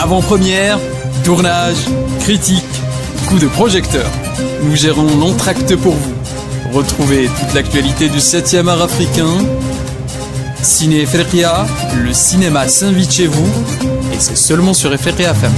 Avant-première, tournage, critique, coup de projecteur. Nous gérons l'entracte pour vous. Retrouvez toute l'actualité du 7e art africain. Ciné Efrekia, le cinéma s'invite chez vous et c'est seulement sur Efrekia FM.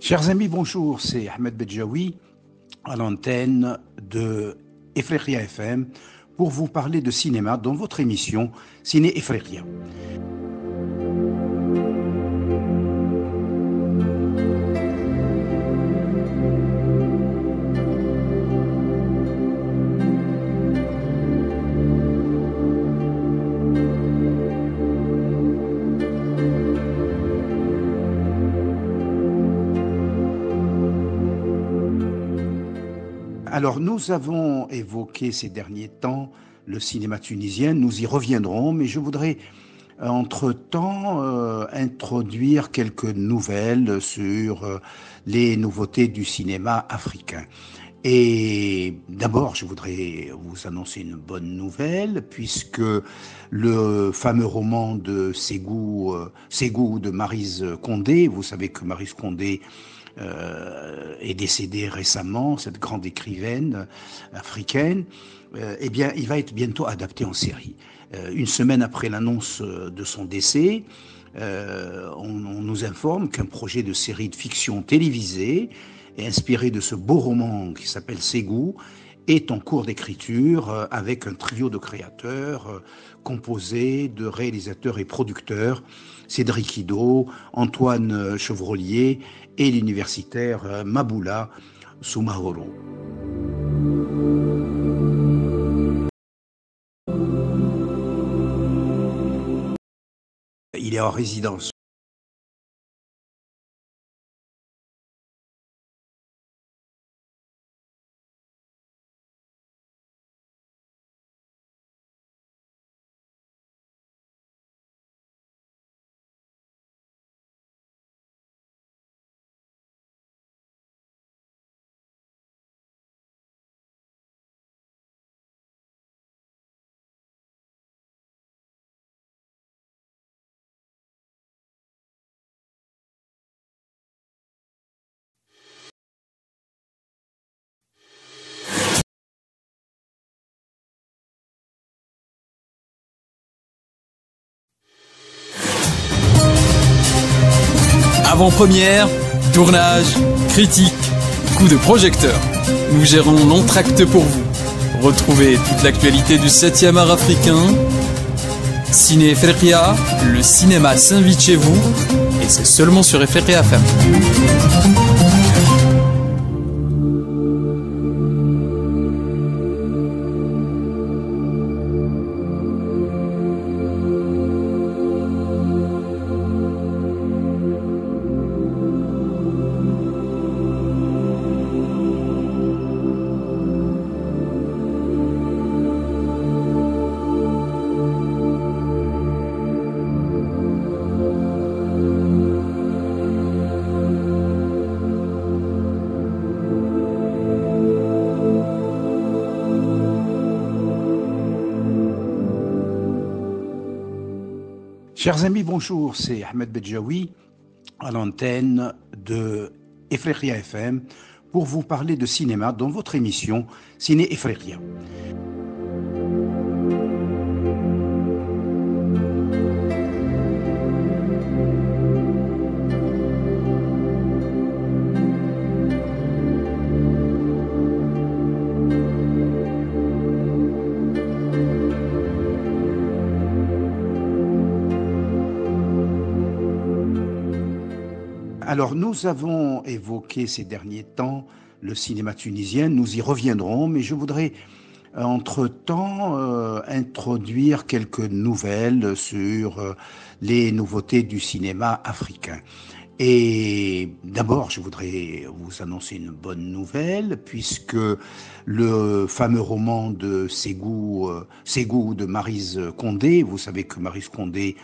Chers amis, bonjour, c'est Ahmed Bedjaoui à l'antenne de Efrekia FM pour vous parler de cinéma dans votre émission Ciné Efrekia. Alors, nous avons évoqué ces derniers temps le cinéma tunisien, nous y reviendrons, mais je voudrais entre-temps introduire quelques nouvelles sur les nouveautés du cinéma africain. Et d'abord, je voudrais vous annoncer une bonne nouvelle, puisque le fameux roman de Ségou de Maryse Condé, vous savez que Maryse Condé est décédée récemment, cette grande écrivaine africaine, eh bien, il va être bientôt adapté en série. Une semaine après l'annonce de son décès, on nous informe qu'un projet de série de fiction télévisée inspiré de ce beau roman qui s'appelle Ségou est en cours d'écriture avec un trio de créateurs composé de réalisateurs et producteurs, Cédric Ido, Antoine Chevrolier et l'universitaire Maboula Soumahoro. Il est en résidence. Avant-première, tournage, critique, coup de projecteur. Nous gérons l'entracte pour vous. Retrouvez toute l'actualité du 7e art africain. Ciné Efrekia, le cinéma s'invite chez vous et c'est seulement sur Efrekia FM. Chers amis, bonjour, c'est Ahmed Bedjaoui à l'antenne de Efrekia FM pour vous parler de cinéma dans votre émission Ciné Efrekia. Alors, nous avons évoqué ces derniers temps le cinéma tunisien, nous y reviendrons, mais je voudrais entre-temps introduire quelques nouvelles sur les nouveautés du cinéma africain. Et d'abord, je voudrais vous annoncer une bonne nouvelle, puisque le fameux roman de Ségou de Maryse Condé, vous savez que Maryse Condé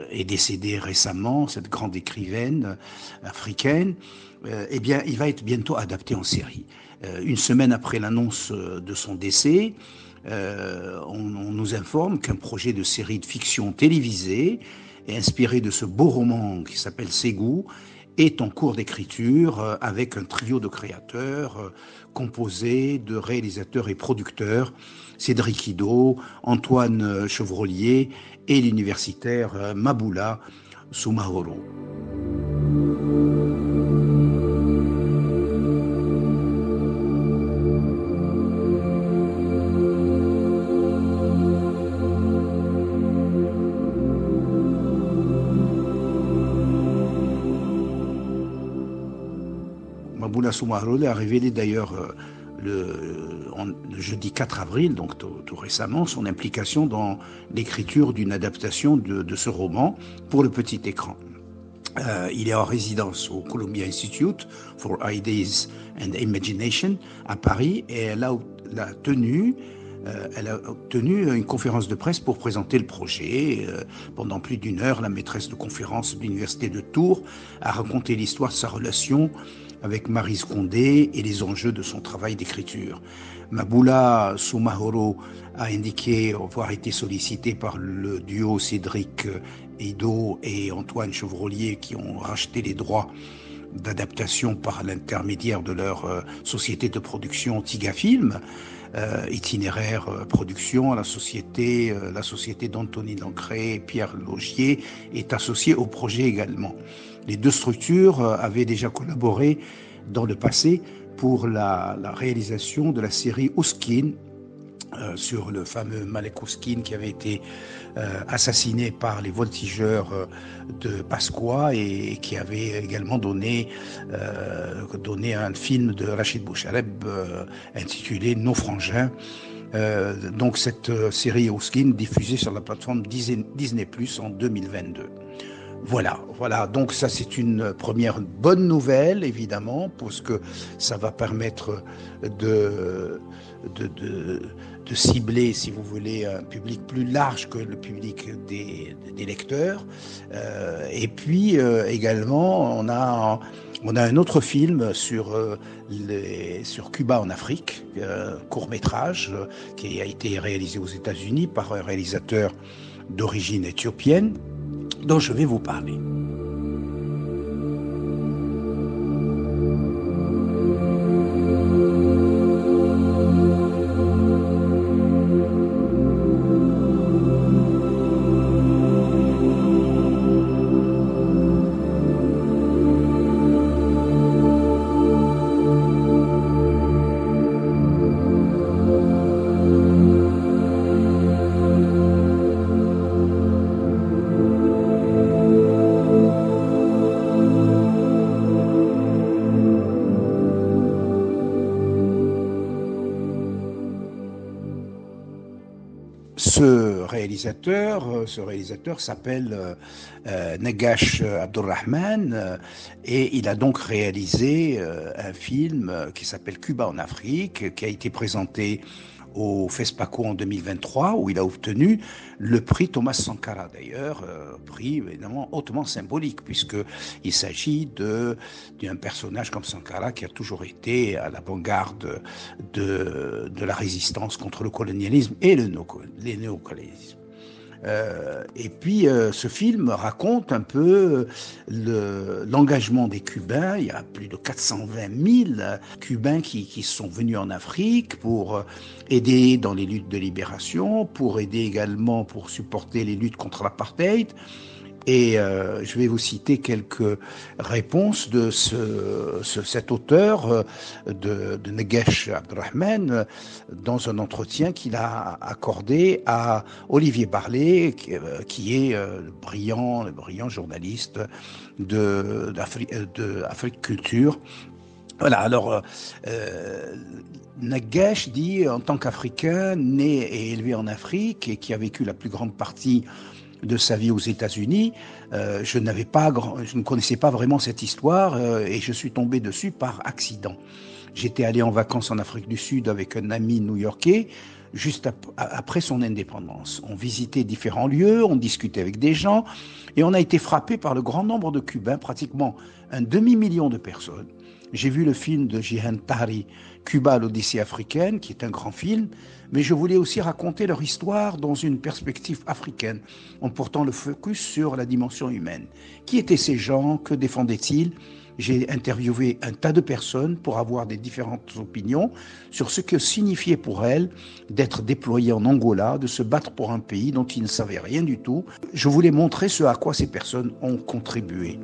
est décédée récemment, cette grande écrivaine africaine, eh bien, il va être bientôt adapté en série. Une semaine après l'annonce de son décès, on nous informe qu'un projet de série de fiction télévisée inspiré de ce beau roman qui s'appelle Ségou est en cours d'écriture avec un trio de créateurs composé de réalisateurs et producteurs, Cédric Ido, Antoine Chevrolier et l'universitaire Maboula Soumaoro. Maboula Soumaoro a révélé d'ailleurs le jeudi 4 avril, donc tout récemment, son implication dans l'écriture d'une adaptation de ce roman pour le petit écran. Il est en résidence au Columbia Institute for Ideas and Imagination à Paris et elle a obtenu une conférence de presse pour présenter le projet. Pendant plus d'une heure, la maîtresse de conférence de l'université de Tours a raconté l'histoire de sa relation avec Maryse Condé et les enjeux de son travail d'écriture. Maboula Soumaoro a indiqué avoir été sollicité par le duo Cédric Ido et Antoine Chevrolier qui ont racheté les droits d'adaptation par l'intermédiaire de leur société de production Tiga Film, Itinéraire Production, la société d'Anthony Lancret et Pierre Logier est associée au projet également. Les deux structures avaient déjà collaboré dans le passé pour la réalisation de la série Ouskin, sur le fameux Malek Ouskin qui avait été assassiné par les voltigeurs de Pasqua et qui avait également donné un film de Rachid Bouchareb intitulé Nos frangins. Donc cette série Ouskin diffusée sur la plateforme Disney+ en 2022. Voilà, donc ça c'est une première bonne nouvelle évidemment, parce que ça va permettre de cibler, si vous voulez, un public plus large que le public des lecteurs. Et puis également, on a un autre film sur Cuba en Afrique, court-métrage, qui a été réalisé aux États-Unis par un réalisateur d'origine éthiopienne, dont je vais vous parler. Ce réalisateur s'appelle Negash Abdurrahman et il a donc réalisé un film qui s'appelle Cuba en Afrique, qui a été présenté au FESPACO en 2023, où il a obtenu le prix Thomas Sankara, d'ailleurs, prix évidemment hautement symbolique, puisqu'il s'agit d'un personnage comme Sankara qui a toujours été à l'avant-garde de la résistance contre le colonialisme et les néocolonialismes. Et puis ce film raconte un peu l'engagement des Cubains. Il y a plus de 420 000 Cubains qui sont venus en Afrique pour aider dans les luttes de libération, pour aider également pour supporter les luttes contre l'apartheid, Et je vais vous citer quelques réponses de cet auteur de Nagesh Abdurrahman dans un entretien qu'il a accordé à Olivier Barlet, qui est le brillant journaliste d'Afrique Culture. Voilà, alors Nagesh dit, en tant qu'Africain, né et élevé en Afrique et qui a vécu la plus grande partie de sa vie aux États-Unis, je ne connaissais pas vraiment cette histoire et je suis tombé dessus par accident. J'étais allé en vacances en Afrique du Sud avec un ami new-yorkais juste après son indépendance. On visitait différents lieux, on discutait avec des gens et on a été frappé par le grand nombre de Cubains, pratiquement un demi-million de personnes. J'ai vu le film de Jihan Tahri, Cuba, l'Odyssée africaine, qui est un grand film, mais je voulais aussi raconter leur histoire dans une perspective africaine, en portant le focus sur la dimension humaine. Qui étaient ces gens? Que défendaient-ils? J'ai interviewé un tas de personnes pour avoir des différentes opinions sur ce que signifiait pour elles d'être déployées en Angola, de se battre pour un pays dont ils ne savaient rien du tout. Je voulais montrer ce à quoi ces personnes ont contribué.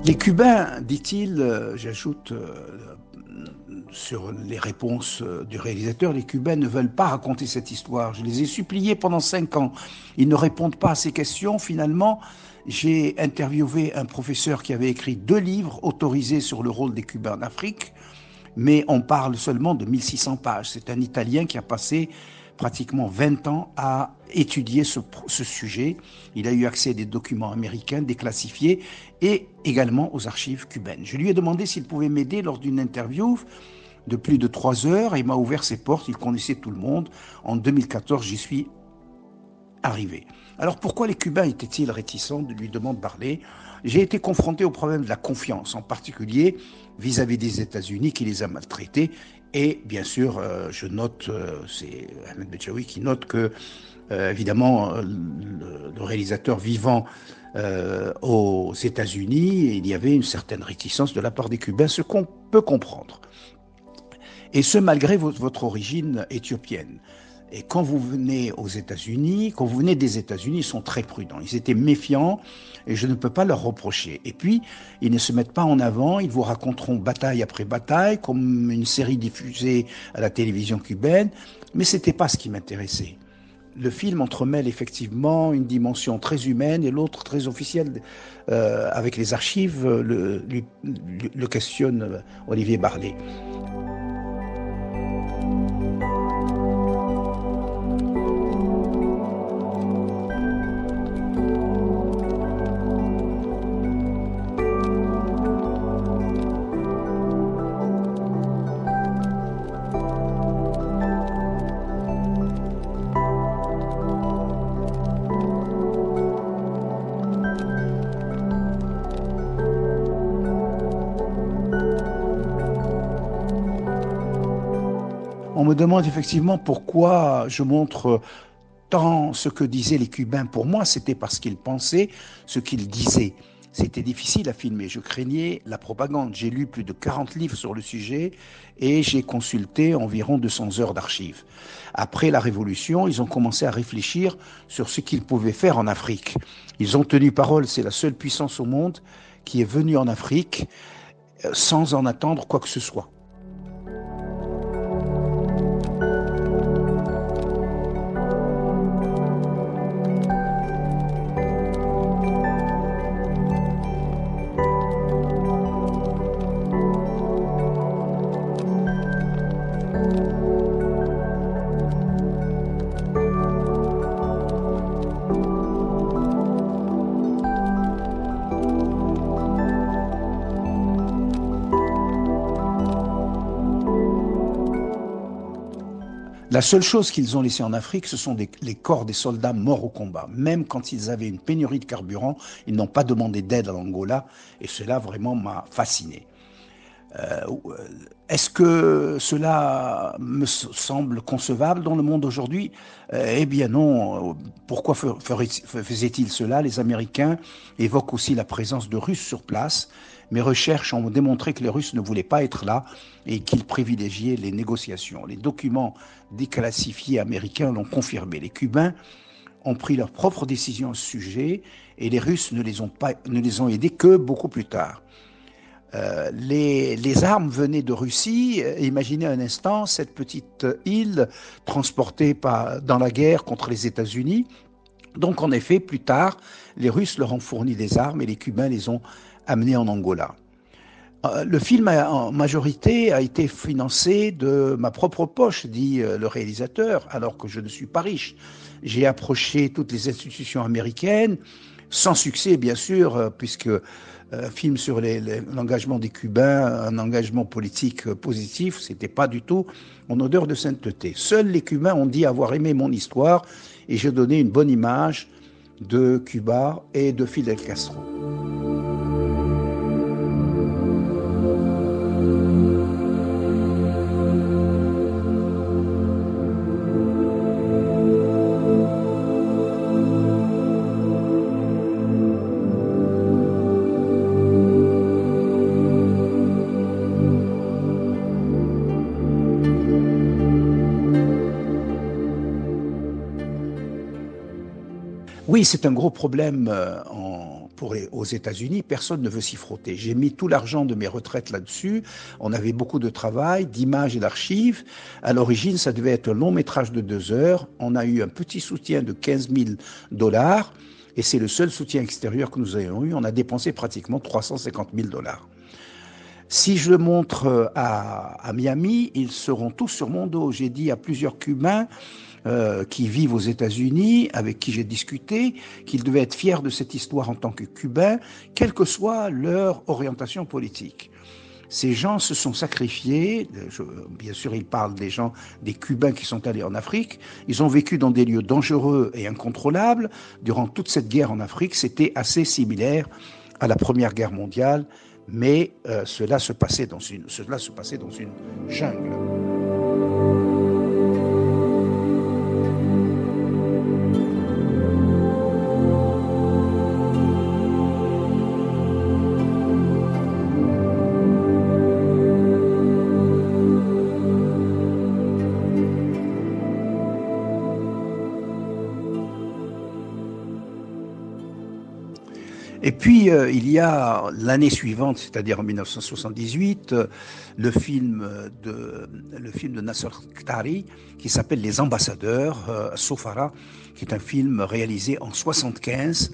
Les Cubains, dit-il, j'ajoute sur les réponses du réalisateur, les Cubains ne veulent pas raconter cette histoire. Je les ai suppliés pendant 5 ans. Ils ne répondent pas à ces questions. Finalement, j'ai interviewé un professeur qui avait écrit 2 livres autorisés sur le rôle des Cubains en Afrique, mais on parle seulement de 1600 pages. C'est un Italien qui a passé pratiquement 20 ans à étudier ce sujet. Il a eu accès à des documents américains déclassifiés et également aux archives cubaines. Je lui ai demandé s'il pouvait m'aider lors d'une interview de plus de 3 heures et il m'a ouvert ses portes. Il connaissait tout le monde. En 2014, j'y suis arrivé. Alors pourquoi les Cubains étaient-ils réticents, lui demande Barlet. J'ai été confronté au problème de la confiance, en particulier vis-à-vis des États-Unis qui les a maltraités. Et bien sûr, je note, c'est Ahmed Bechaoui qui note que, évidemment, le réalisateur vivant aux États-Unis, il y avait une certaine réticence de la part des Cubains, ce qu'on peut comprendre. Et ce, malgré votre origine éthiopienne. Et quand vous venez aux États-Unis, quand vous venez des États-Unis, ils sont très prudents. Ils étaient méfiants et je ne peux pas leur reprocher. Et puis, ils ne se mettent pas en avant, ils vous raconteront bataille après bataille, comme une série diffusée à la télévision cubaine. Mais c'était pas ce qui m'intéressait. Le film entremêle effectivement une dimension très humaine et l'autre très officielle. Avec les archives, le questionne Olivier Barlet. On me demande effectivement pourquoi je montre tant ce que disaient les Cubains. Pour moi, c'était parce qu'ils pensaient ce qu'ils disaient. C'était difficile à filmer, je craignais la propagande. J'ai lu plus de 40 livres sur le sujet et j'ai consulté environ 200 heures d'archives. Après la Révolution, ils ont commencé à réfléchir sur ce qu'ils pouvaient faire en Afrique. Ils ont tenu parole, c'est la seule puissance au monde qui est venue en Afrique sans en attendre quoi que ce soit. La seule chose qu'ils ont laissée en Afrique, ce sont les corps des soldats morts au combat. Même quand ils avaient une pénurie de carburant, ils n'ont pas demandé d'aide à l'Angola, et cela vraiment m'a fasciné. Euh, Est-ce que cela me semble concevable dans le monde aujourd'hui? Eh bien non. Pourquoi faisaient-ils cela? Les Américains évoquent aussi la présence de Russes sur place. Mes recherches ont démontré que les Russes ne voulaient pas être là et qu'ils privilégiaient les négociations. Les documents déclassifiés américains l'ont confirmé. Les Cubains ont pris leurs propres décisions à ce sujet et les Russes ne les ont aidés que beaucoup plus tard. Les armes venaient de Russie. Imaginez un instant cette petite île transportée dans la guerre contre les États-Unis. Donc en effet, plus tard, les Russes leur ont fourni des armes et les Cubains les ont amenés en Angola. Le film en majorité a été financé de ma propre poche, dit le réalisateur, alors que je ne suis pas riche. J'ai approché toutes les institutions américaines, sans succès bien sûr, puisque un film sur l'engagement des Cubains, un engagement politique positif, c'était pas du tout en odeur de sainteté. Seuls les Cubains ont dit avoir aimé mon histoire et j'ai donné une bonne image de Cuba et de Fidel Castro. Oui, c'est un gros problème aux États-Unis. Personne ne veut s'y frotter. J'ai mis tout l'argent de mes retraites là-dessus. On avait beaucoup de travail, d'images et d'archives. À l'origine, ça devait être un long métrage de 2 heures. On a eu un petit soutien de $15 000 et c'est le seul soutien extérieur que nous ayons eu. On a dépensé pratiquement $350 000. Si je le montre à Miami, ils seront tous sur mon dos. J'ai dit à plusieurs Cubains qui vivent aux États-Unis, avec qui j'ai discuté, qu'ils devaient être fiers de cette histoire en tant que Cubains, quelle que soit leur orientation politique. Ces gens se sont sacrifiés, bien sûr ils parlent des Cubains qui sont allés en Afrique, ils ont vécu dans des lieux dangereux et incontrôlables. Durant toute cette guerre en Afrique, c'était assez similaire à la Première Guerre mondiale, mais cela se passait dans une jungle. Et puis, il y a l'année suivante, c'est-à-dire en 1978, le film de Nasser Khtari qui s'appelle Les Ambassadeurs, Sofara, qui est un film réalisé en 1975.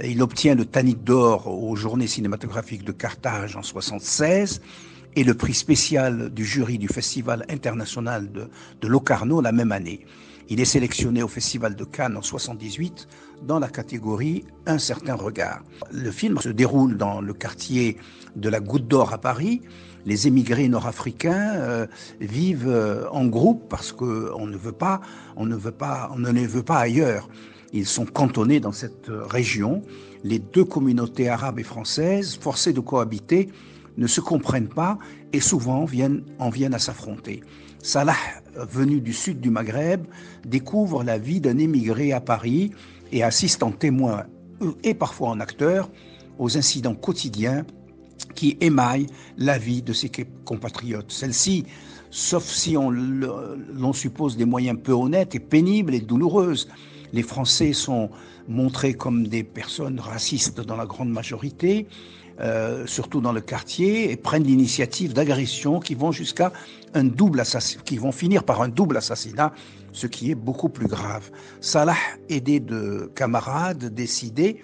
Il obtient le Tanit d'or aux Journées cinématographiques de Carthage en 1976 et le prix spécial du jury du Festival international de Locarno la même année. Il est sélectionné au Festival de Cannes en 1978 dans la catégorie Un certain regard. Le film se déroule dans le quartier de la Goutte d'Or à Paris. Les émigrés nord-africains vivent en groupe parce qu'on ne les veut pas ailleurs. Ils sont cantonnés dans cette région. Les deux communautés arabes et françaises, forcées de cohabiter, ne se comprennent pas et souvent en viennent à s'affronter. Salah, venu du sud du Maghreb, découvre la vie d'un émigré à Paris et assiste en témoin et parfois en acteur aux incidents quotidiens qui émaillent la vie de ses compatriotes. Celle-ci, sauf si l'on suppose des moyens peu honnêtes et pénibles et douloureuses. Les Français sont montrés comme des personnes racistes dans la grande majorité, surtout dans le quartier, et prennent l'initiative d'agressions qui vont qui vont finir par un double assassinat, ce qui est beaucoup plus grave. Salah, aidé de camarades décidés,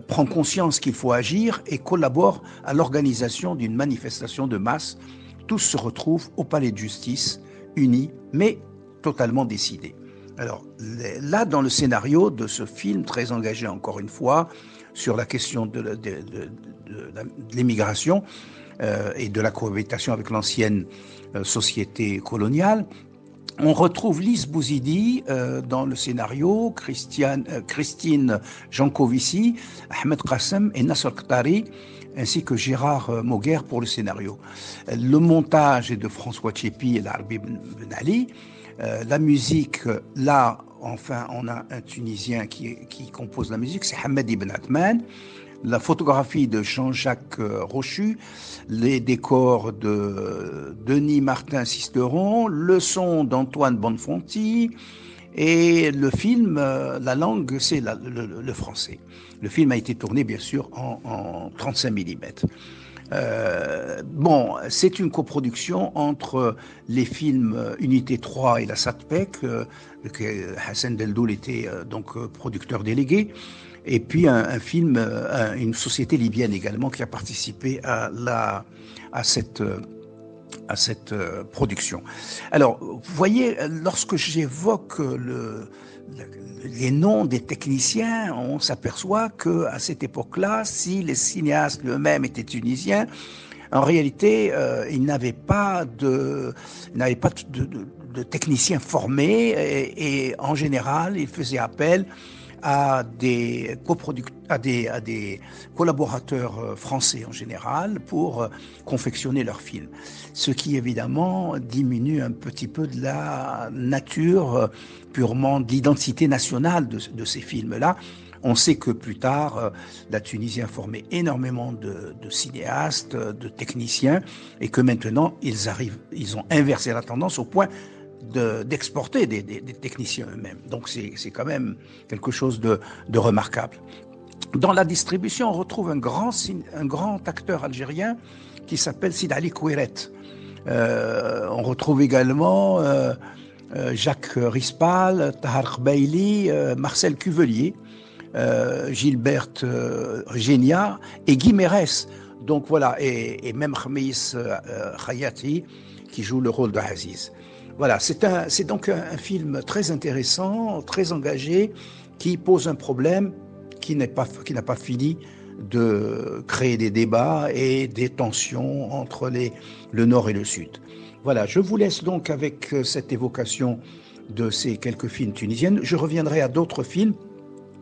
prend conscience qu'il faut agir et collabore à l'organisation d'une manifestation de masse. Tous se retrouvent au palais de justice, unis, mais totalement décidés. Alors là, dans le scénario de ce film, très engagé encore une fois, sur la question de l'immigration et de la cohabitation avec l'ancienne société coloniale, On retrouve Lise Bouzidi dans le scénario, Christine Jancovici, Ahmed Qassem et Nasser Ktari, ainsi que Gérard Moguer pour le scénario. Le montage est de François Tchepi et l'Arbi Ben Ali. La musique, là, enfin, on a un Tunisien qui compose la musique, c'est Hamed Ibn Atman. La photographie de Jean-Jacques Rochu, les décors de Denis Martin-Sisteron, le son d'Antoine Bonnefonti, et le film, la langue, c'est le français. Le film a été tourné, bien sûr, en 35 mm. Bon, c'est une coproduction entre les films Unité 3 et la SATPEC, Hassan Deldoul était donc producteur délégué, et puis un film, une société libyenne également qui a participé à cette production. Alors, vous voyez, lorsque j'évoque les noms des techniciens, on s'aperçoit qu'à cette époque-là, si les cinéastes eux-mêmes étaient tunisiens, en réalité, ils n'avaient pas de techniciens formés et en général, ils faisaient appel à des collaborateurs français en général pour confectionner leurs films. Ce qui évidemment diminue un petit peu de la nature purement de l'identité nationale de ces films-là. On sait que plus tard, la Tunisie a formé énormément de cinéastes, de techniciens, et que maintenant, ils ont inversé la tendance au point d'exporter des techniciens eux-mêmes. Donc c'est quand même quelque chose de remarquable. Dans la distribution, on retrouve un grand acteur algérien qui s'appelle Sid Ali Kouiret. On retrouve également Jacques Rispal, Tahar Khbaili, Marcel Cuvelier, Gilberte Genia et Guy Mérès. Donc voilà, et même Khamis Khayati qui joue le rôle de Aziz. Voilà, c'est donc un film très intéressant, très engagé, qui pose un problème qui n'a pas fini de créer des débats et des tensions entre le Nord et le Sud. Voilà, je vous laisse donc avec cette évocation de ces quelques films tunisiennes. Je reviendrai à d'autres films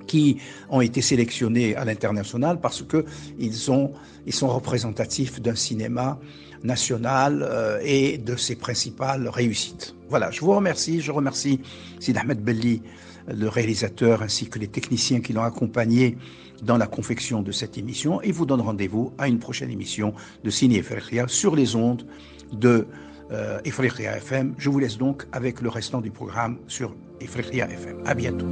qui ont été sélectionnés à l'international parce que ils sont représentatifs d'un cinéma national et de ses principales réussites. Voilà, je vous remercie. Je remercie Sid Ahmed Belli, le réalisateur, ainsi que les techniciens qui l'ont accompagné dans la confection de cette émission, et vous donne rendez-vous à une prochaine émission de Ciné Ifriqiya sur les ondes de Ifriqiya FM. Je vous laisse donc avec le restant du programme sur Ifriqiya FM. À bientôt.